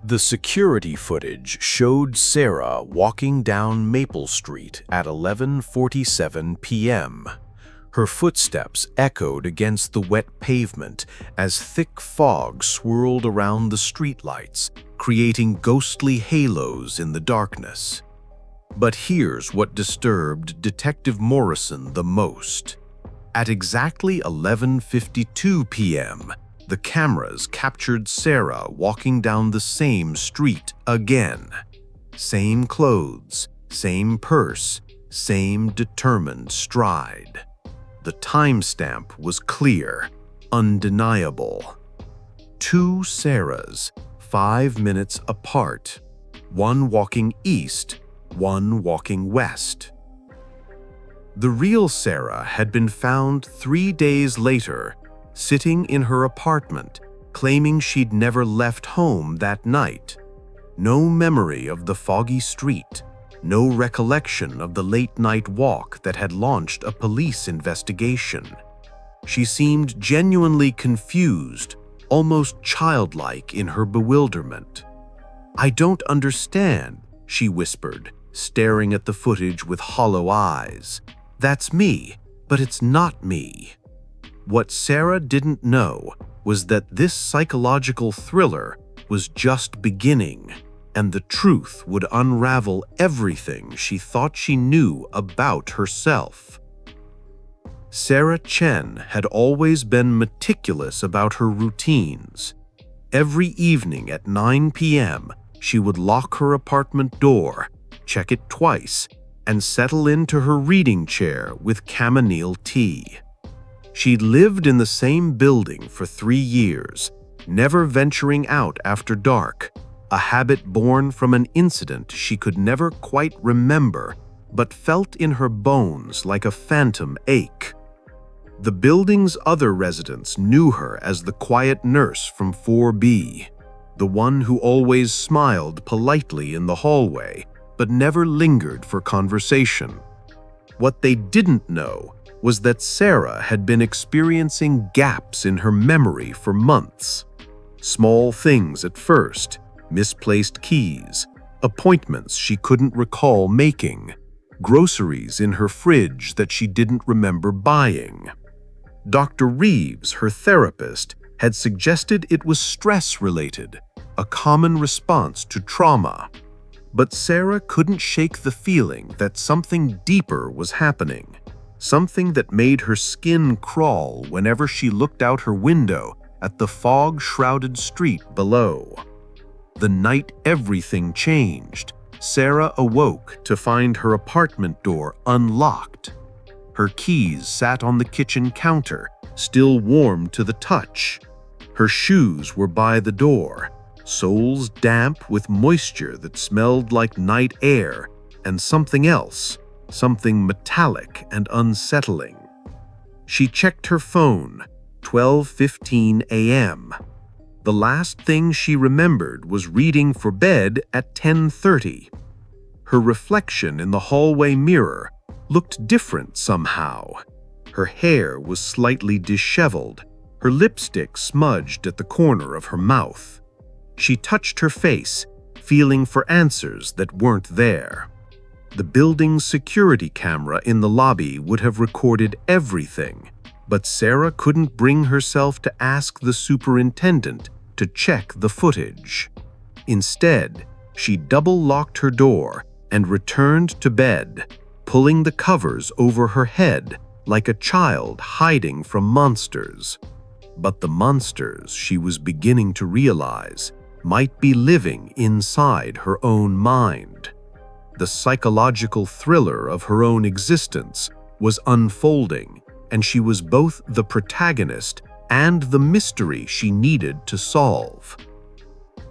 The security footage showed Sarah walking down Maple Street at 11:47 p.m. Her footsteps echoed against the wet pavement as thick fog swirled around the streetlights, creating ghostly halos in the darkness. But here's what disturbed Detective Morrison the most. At exactly 11:52 p.m., the cameras captured Sarah walking down the same street again. Same clothes, same purse, same determined stride. The timestamp was clear, undeniable. Two Sarahs, 5 minutes apart, one walking east, one walking west. The real Sarah had been found 3 days later, sitting in her apartment, claiming she'd never left home that night. No memory of the foggy street, no recollection of the late-night walk that had launched a police investigation. She seemed genuinely confused, almost childlike in her bewilderment. "I don't understand," she whispered, staring at the footage with hollow eyes. "That's me, but it's not me." What Sarah didn't know was that this psychological thriller was just beginning, and the truth would unravel everything she thought she knew about herself. Sarah Chen had always been meticulous about her routines. Every evening at 9 p.m., she would lock her apartment door, check it twice, and settle into her reading chair with chamomile tea. She'd lived in the same building for 3 years, never venturing out after dark, a habit born from an incident she could never quite remember but felt in her bones like a phantom ache. The building's other residents knew her as the quiet nurse from 4B, the one who always smiled politely in the hallway but never lingered for conversation. What they didn't know was that Sarah had been experiencing gaps in her memory for months. Small things at first, misplaced keys, appointments she couldn't recall making, groceries in her fridge that she didn't remember buying. Dr. Reeves, her therapist, had suggested it was stress-related, a common response to trauma. But Sarah couldn't shake the feeling that something deeper was happening. Something that made her skin crawl whenever she looked out her window at the fog-shrouded street below. The night everything changed, Sarah awoke to find her apartment door unlocked. Her keys sat on the kitchen counter, still warm to the touch. Her shoes were by the door, soles damp with moisture that smelled like night air and something else. Something metallic and unsettling. She checked her phone, 12:15 a.m. The last thing she remembered was reading for bed at 10:30. Her reflection in the hallway mirror looked different somehow. Her hair was slightly disheveled, her lipstick smudged at the corner of her mouth. She touched her face, feeling for answers that weren't there. The building's security camera in the lobby would have recorded everything, but Sarah couldn't bring herself to ask the superintendent to check the footage. Instead, she double-locked her door and returned to bed, pulling the covers over her head like a child hiding from monsters. But the monsters, she was beginning to realize, might be living inside her own mind. The psychological thriller of her own existence was unfolding, and she was both the protagonist and the mystery she needed to solve.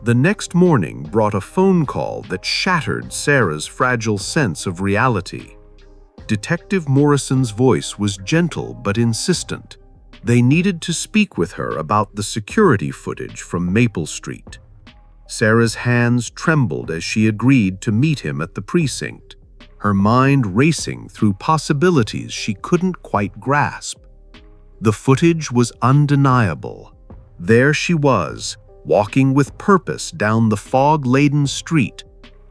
The next morning brought a phone call that shattered Sarah's fragile sense of reality. Detective Morrison's voice was gentle but insistent. They needed to speak with her about the security footage from Maple Street. Sarah's hands trembled as she agreed to meet him at the precinct, her mind racing through possibilities she couldn't quite grasp. The footage was undeniable. There she was, walking with purpose down the fog-laden street,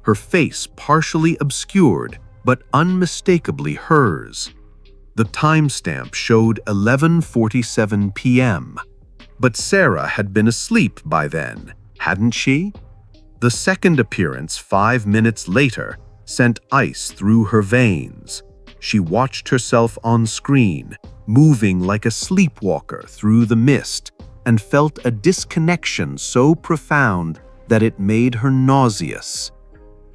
her face partially obscured but unmistakably hers. The timestamp showed 11:47 p.m. But Sarah had been asleep by then, hadn't she? The second appearance 5 minutes later sent ice through her veins. She watched herself on screen, moving like a sleepwalker through the mist, and felt a disconnection so profound that it made her nauseous.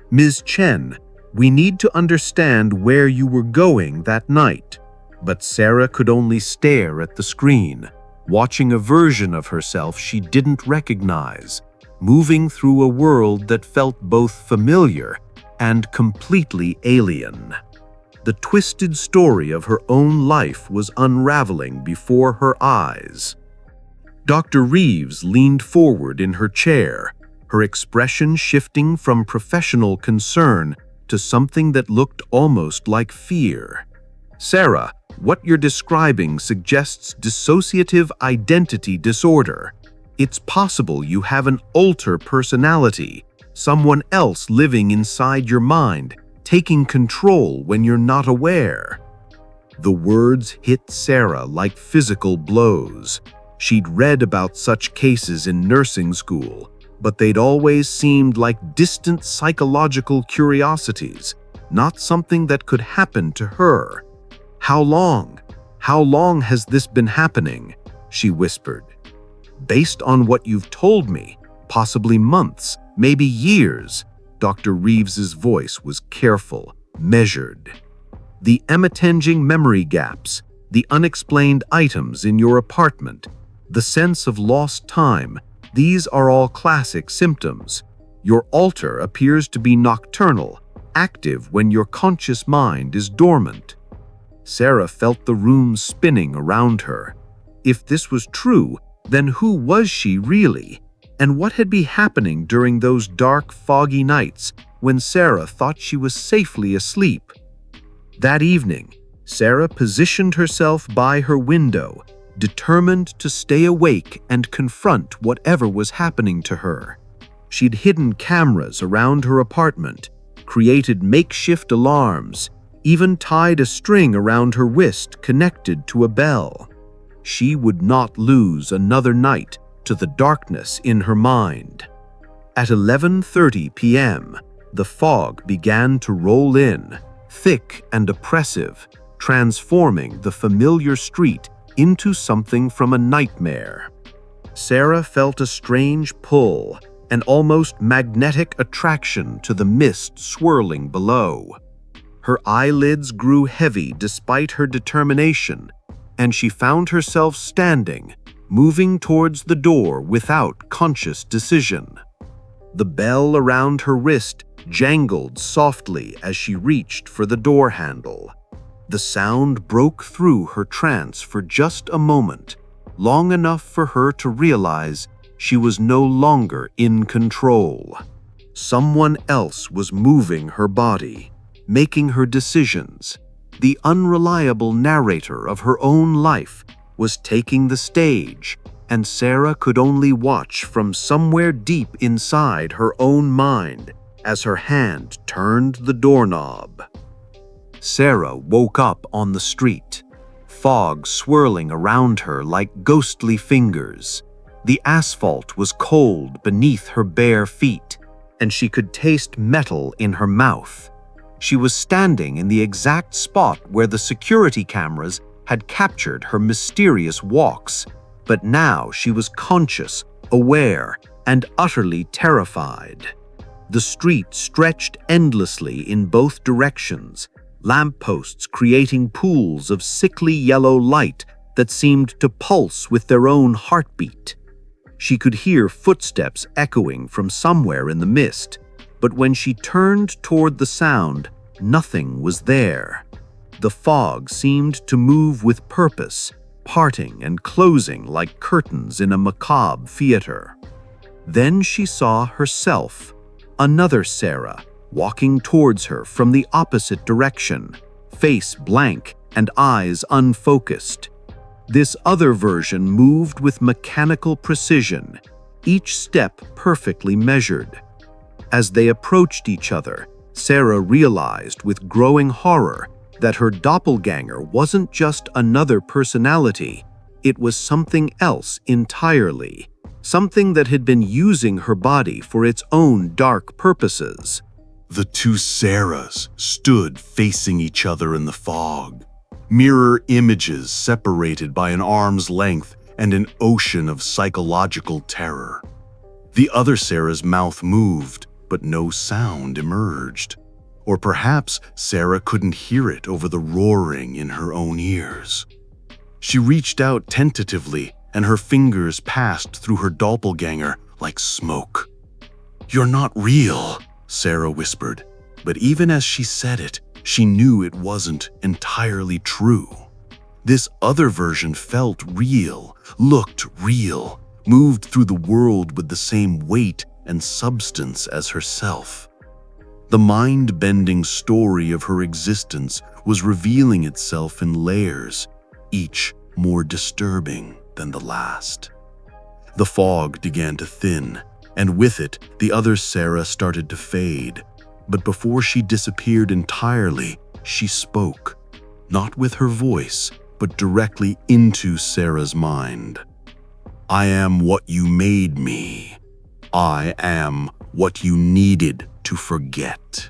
"Ms. Chen, we need to understand where you were going that night." But Sarah could only stare at the screen, watching a version of herself she didn't recognize, moving through a world that felt both familiar and completely alien. The twisted story of her own life was unraveling before her eyes. Dr. Reeves leaned forward in her chair, her expression shifting from professional concern to something that looked almost like fear. "Sarah, what you're describing suggests dissociative identity disorder. It's possible you have an alter personality, someone else living inside your mind, taking control when you're not aware." The words hit Sarah like physical blows. She'd read about such cases in nursing school, but they'd always seemed like distant psychological curiosities, not something that could happen to her. How long has this been happening?" she whispered. "Based on what you've told me, possibly months, maybe years." Dr. Reeves's voice was careful, measured. "The emitenging memory gaps, the unexplained items in your apartment, the sense of lost time, these are all classic symptoms. Your alter appears to be nocturnal, active when your conscious mind is dormant." Sarah felt the room spinning around her. If this was true, then who was she really? And what had been happening during those dark, foggy nights when Sarah thought she was safely asleep? That evening, Sarah positioned herself by her window, determined to stay awake and confront whatever was happening to her. She'd hidden cameras around her apartment, created makeshift alarms, even tied a string around her wrist connected to a bell. She would not lose another night to the darkness in her mind. At 11:30 p.m., the fog began to roll in, thick and oppressive, transforming the familiar street into something from a nightmare. Sarah felt a strange pull, an almost magnetic attraction to the mist swirling below. Her eyelids grew heavy despite her determination, and she found herself standing, moving towards the door without conscious decision. The bell around her wrist jangled softly as she reached for the door handle. The sound broke through her trance for just a moment, long enough for her to realize she was no longer in control. Someone else was moving her body, making her decisions. The unreliable narrator of her own life was taking the stage, and Sarah could only watch from somewhere deep inside her own mind as her hand turned the doorknob. Sarah woke up on the street, fog swirling around her like ghostly fingers. The asphalt was cold beneath her bare feet, and she could taste metal in her mouth. She was standing in the exact spot where the security cameras had captured her mysterious walks, but now she was conscious, aware, and utterly terrified. The street stretched endlessly in both directions, lampposts creating pools of sickly yellow light that seemed to pulse with their own heartbeat. She could hear footsteps echoing from somewhere in the mist, but when she turned toward the sound, nothing was there. The fog seemed to move with purpose, parting and closing like curtains in a macabre theater. Then she saw herself, another Sarah, walking towards her from the opposite direction, face blank and eyes unfocused. This other version moved with mechanical precision, each step perfectly measured. As they approached each other, Sarah realized with growing horror that her doppelganger wasn't just another personality, it was something else entirely, something that had been using her body for its own dark purposes. The two Sarahs stood facing each other in the fog, mirror images separated by an arm's length and an ocean of psychological terror. The other Sarah's mouth moved, but no sound emerged. Or perhaps Sarah couldn't hear it over the roaring in her own ears. She reached out tentatively, and her fingers passed through her doppelganger like smoke. "You're not real," Sarah whispered, but even as she said it, she knew it wasn't entirely true. This other version felt real, looked real, moved through the world with the same weight and substance as herself. The mind-bending story of her existence was revealing itself in layers, each more disturbing than the last. The fog began to thin, and with it, the other Sarah started to fade. But before she disappeared entirely, she spoke, not with her voice, but directly into Sarah's mind. "I am what you made me. I am what you needed to forget."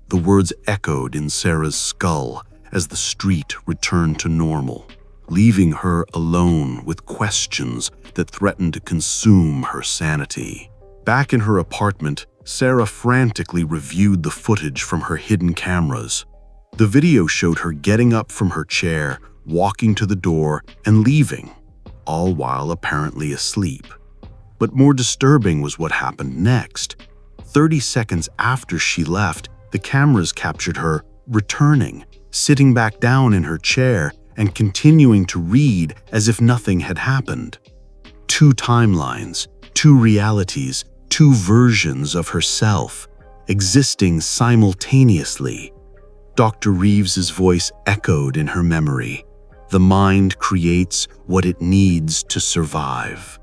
The words echoed in Sarah's skull as the street returned to normal, leaving her alone with questions that threatened to consume her sanity. Back in her apartment, Sarah frantically reviewed the footage from her hidden cameras. The video showed her getting up from her chair, walking to the door, and leaving, all while apparently asleep. But more disturbing was what happened next. 30 seconds after she left, the cameras captured her returning, sitting back down in her chair, and continuing to read as if nothing had happened. Two timelines, two realities, two versions of herself, existing simultaneously. Dr. Reeves's voice echoed in her memory. The mind creates what it needs to survive.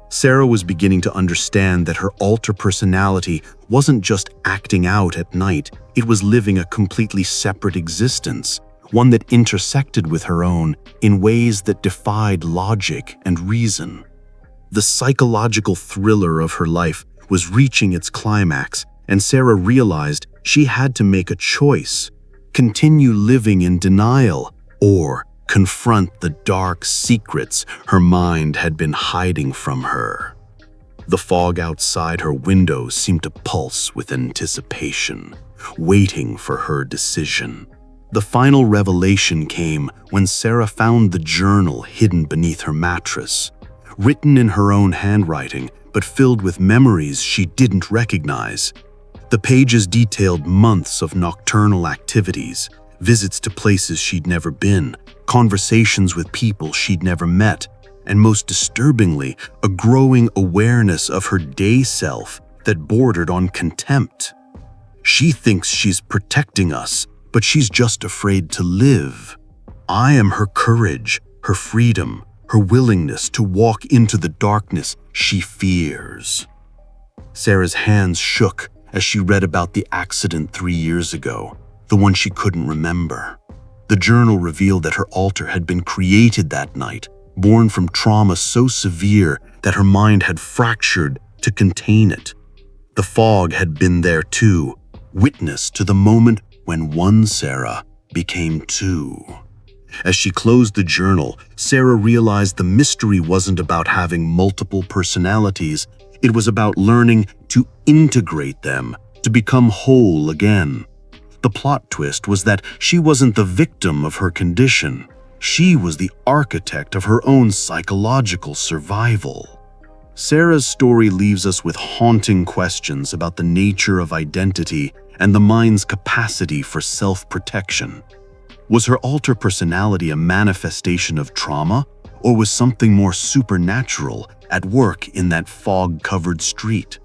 Sarah was beginning to understand that her alter personality wasn't just acting out at night, it was living a completely separate existence, one that intersected with her own in ways that defied logic and reason. The psychological thriller of her life was reaching its climax, and Sarah realized she had to make a choice: continue living in denial or confront the dark secrets her mind had been hiding from her. The fog outside her window seemed to pulse with anticipation, waiting for her decision. The final revelation came when Sarah found the journal hidden beneath her mattress, written in her own handwriting, but filled with memories she didn't recognize. The pages detailed months of nocturnal activities, visits to places she'd never been, conversations with people she'd never met, and most disturbingly, a growing awareness of her day self that bordered on contempt. She thinks she's protecting us, but she's just afraid to live. I am her courage, her freedom, her willingness to walk into the darkness she fears. Sarah's hands shook as she read about the accident 3 years ago, the one she couldn't remember. The journal revealed that her alter had been created that night, born from trauma so severe that her mind had fractured to contain it. The fog had been there too, witness to the moment when one Sarah became two. As she closed the journal, Sarah realized the mystery wasn't about having multiple personalities. It was about learning to integrate them, to become whole again. The plot twist was that she wasn't the victim of her condition. She was the architect of her own psychological survival. Sarah's story leaves us with haunting questions about the nature of identity and the mind's capacity for self-protection. Was her alter personality a manifestation of trauma, or was something more supernatural at work in that fog-covered street?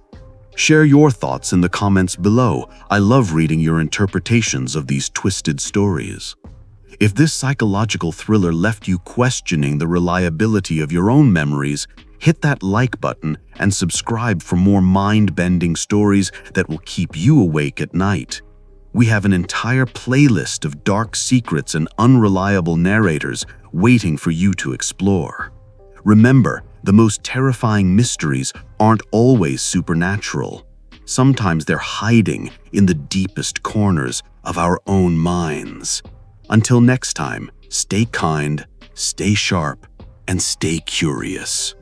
Share your thoughts in the comments below. I love reading your interpretations of these twisted stories. If this psychological thriller left you questioning the reliability of your own memories, Hit that like button and subscribe for more mind-bending stories that will keep you awake at night. We have an entire playlist of dark secrets and unreliable narrators waiting for you to explore. Remember, the most terrifying mysteries aren't always supernatural. Sometimes they're hiding in the deepest corners of our own minds. Until next time, stay kind, stay sharp, and stay curious.